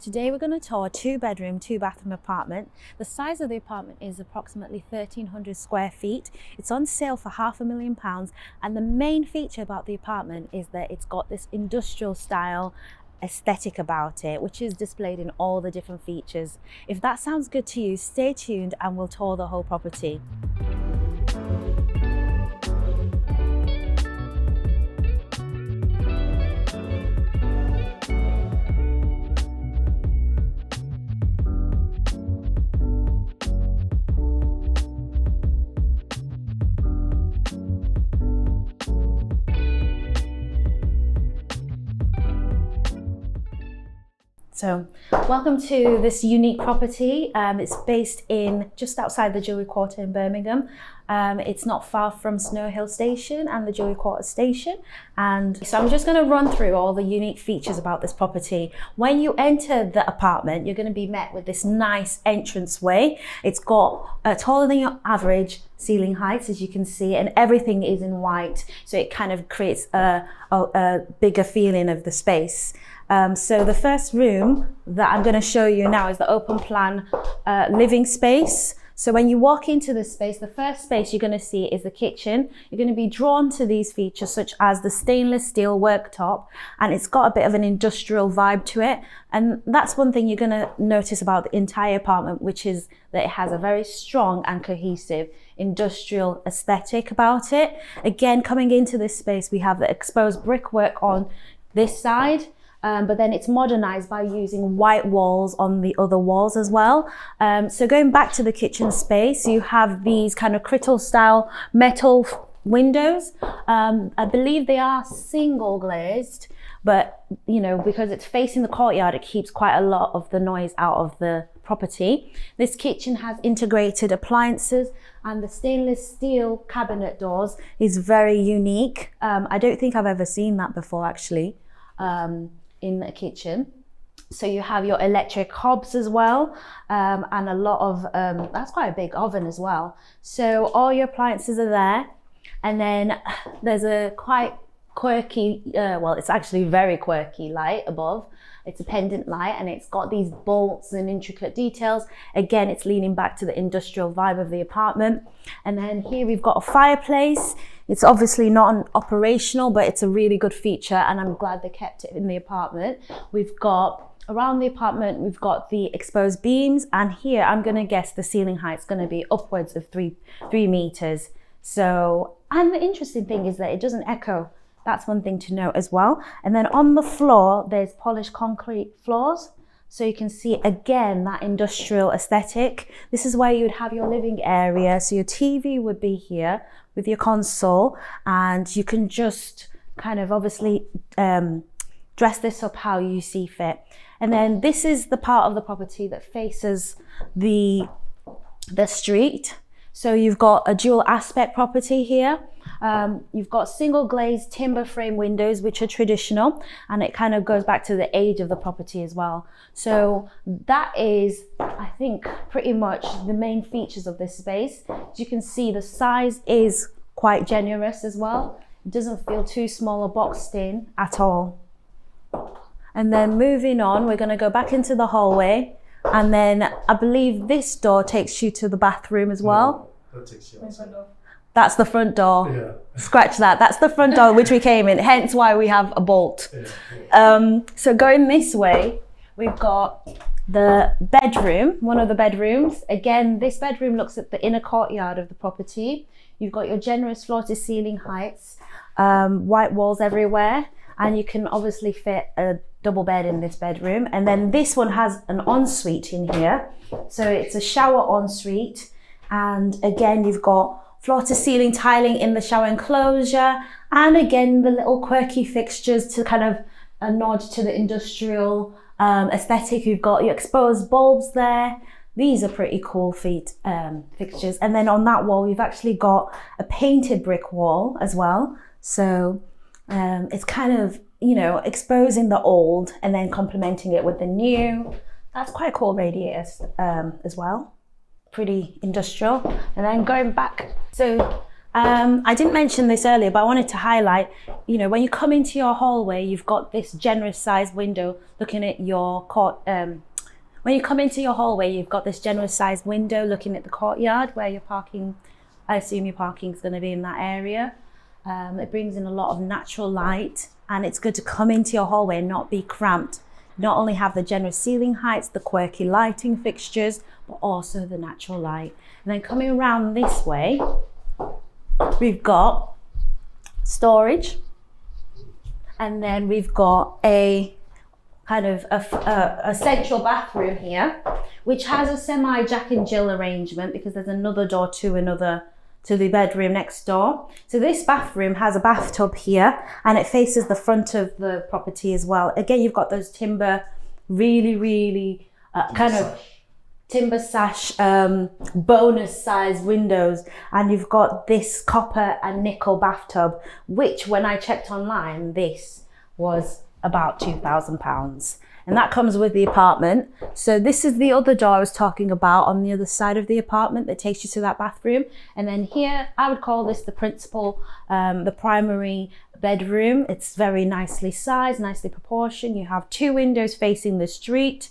Today we're going to tour a 2-bedroom, 2-bathroom apartment. The size of the apartment is approximately 1,300 square feet. It's on sale for £500,000, and the main feature about the apartment is that it's got this industrial style aesthetic about it, which is displayed in all the different features. If that sounds good to you, stay tuned and we'll tour the whole property. So, welcome to this unique property. It's based in just outside the Jewellery Quarter in Birmingham. It's not far from Snow Hill Station and the Jewellery Quarter Station. And so I'm just going to run through all the unique features about this property. When you enter the apartment, you're going to be met with this nice entranceway. It's got taller than your average ceiling heights, as you can see, and everything is in white. So it kind of creates a bigger feeling of the space. So the first room that I'm going to show you now is the open plan living space. So when you walk into this space, the first space you're going to see is the kitchen. You're going to be drawn to these features such as the stainless steel worktop, and it's got a bit of an industrial vibe to it. And that's one thing you're going to notice about the entire apartment, which is that it has a very strong and cohesive industrial aesthetic about it. Again, coming into this space, we have the exposed brickwork on this side. But then it's modernized by using white walls on the other walls as well. So going back to the kitchen space, you have these kind of crystal style metal windows. I believe they are single glazed, but you know, because it's facing the courtyard, it keeps quite a lot of the noise out of the property. This kitchen has integrated appliances, and the stainless steel cabinet doors is very unique. I don't think I've ever seen that before, actually. In a kitchen. So you have your electric hobs as well, and a lot of that's quite a big oven as well. So all your appliances are there, and then there's a quite quirky, well, it's actually very quirky light above. It's a pendant light, and it's got these bolts and intricate details. Again, it's leaning back to the industrial vibe of the apartment. And then here we've got a fireplace. It's obviously not operational, but it's a really good feature, and I'm glad they kept it in the apartment. We've got, around the apartment, we've got the exposed beams, and here I'm gonna guess the ceiling height's gonna be upwards of 3 meters. So, and the interesting thing is that it doesn't echo. That's one thing to note as well. And then on the floor, there's polished concrete floors. So you can see, again, that industrial aesthetic. This is where you would have your living area. So your TV would be here with your console, and you can just kind of obviously dress this up how you see fit. And then this is the part of the property that faces the street. So you've got a dual aspect property here. You've got single glazed timber frame windows, which are traditional, and it kind of goes back to the age of the property as well. So that is, I think, pretty much the main features of this space. As you can see, the size is quite generous as well. It doesn't feel too small or boxed in at all. And then moving on, we're going to go back into the hallway, and then I believe this door takes you to the bathroom as well. No, that takes you outside. That's the front door. Yeah. Scratch that. That's the front door which we came in, hence why we have a bolt. Yeah. So going this way, we've got the bedroom, one of the bedrooms. Again, this bedroom looks at the inner courtyard of the property. You've got your generous floor to ceiling heights, white walls everywhere, and you can obviously fit a double bed in this bedroom. And then this one has an ensuite in here. So it's a shower ensuite. And again, you've got floor to ceiling tiling in the shower enclosure, and again the little quirky fixtures to kind of a nod to the industrial aesthetic. You've got your exposed bulbs there. These are pretty cool fixtures. And then on that wall you've actually got a painted brick wall as well. So it's kind of, you know, exposing the old and then complementing it with the new. That's quite cool radiators as well. Pretty industrial. And then going back, so I didn't mention this earlier, but I wanted to highlight, you know, when you come into your hallway, you've got this generous sized window looking at your court. When you come into your hallway, you've got this generous sized window looking at the courtyard where you're parking. I assume your parking is going to be in that area. It brings in a lot of natural light, and it's good to come into your hallway and not be cramped. Not only have the generous ceiling heights, the quirky lighting fixtures, but also the natural light. And then coming around this way, we've got storage, and then we've got a kind of a central bathroom here, which has a semi Jack and Jill arrangement because there's another door to the bedroom next door. So this bathroom has a bathtub here, and it faces the front of the property as well. Again, you've got those timber, really kind of timber sash, bonus size windows, and you've got this copper and nickel bathtub, which when I checked online, this was about £2,000, and that comes with the apartment. So this is the other door I was talking about on the other side of the apartment that takes you to that bathroom. And then here, I would call this the principal, the primary bedroom. It's very nicely sized, nicely proportioned. You have 2 windows facing the street,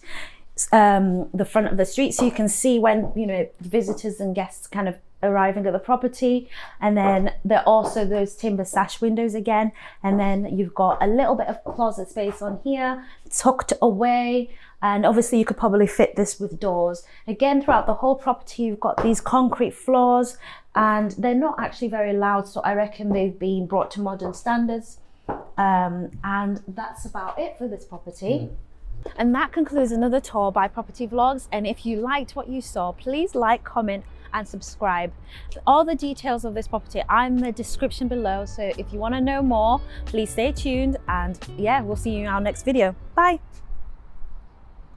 the front of the street, so you can see when, you know, visitors and guests kind of arriving at the property. And then there are also those timber sash windows again, and then you've got a little bit of closet space on here tucked away, and obviously you could probably fit this with doors. Again, throughout the whole property you've got these concrete floors, and they're not actually very loud, so I reckon they've been brought to modern standards. And that's about it for this property. And that concludes another tour by Property Vlogs. And if you liked what you saw, please like, comment and subscribe. All the details of this property are in the description below, so if you want to know more, please stay tuned, and yeah, we'll see you in our next video. Bye.